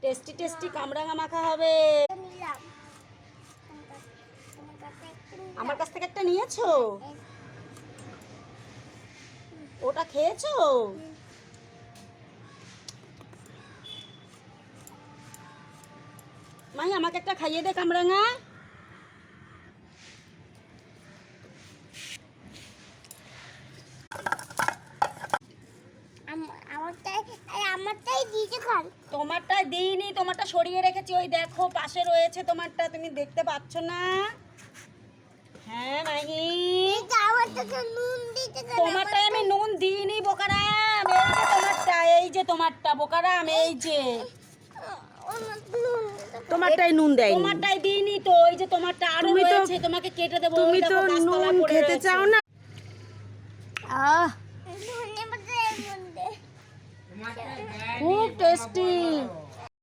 Tasty tasty কামরাঙা মাখা হবে। আমার কাছ থেকে একটা নিয়েছো? ওটা খেয়েছো? মাই আমাকে একটা খাইয়ে দে কামরাঙা। তোমারটা দিইনি, তোমারটা সরিয়ে রেখেছি, ওই দেখো পাশে রয়েছে তোমারটা, তুমি দেখতে পাচ্ছ না? হ্যাঁ মাহি, তোমারটাই আমি নুন দিইনি বোকারাম, এই যে তোমারটা বোকারাম, এই যে তোমারটাই নুন দেয়, তোমারটাই দিইনি তো, ওই যে তোমারটা আরো রয়েছে, তোমাকে কেটে দেবো। তুমি তো নুন খেতে চাও না। খুব টেস্টি।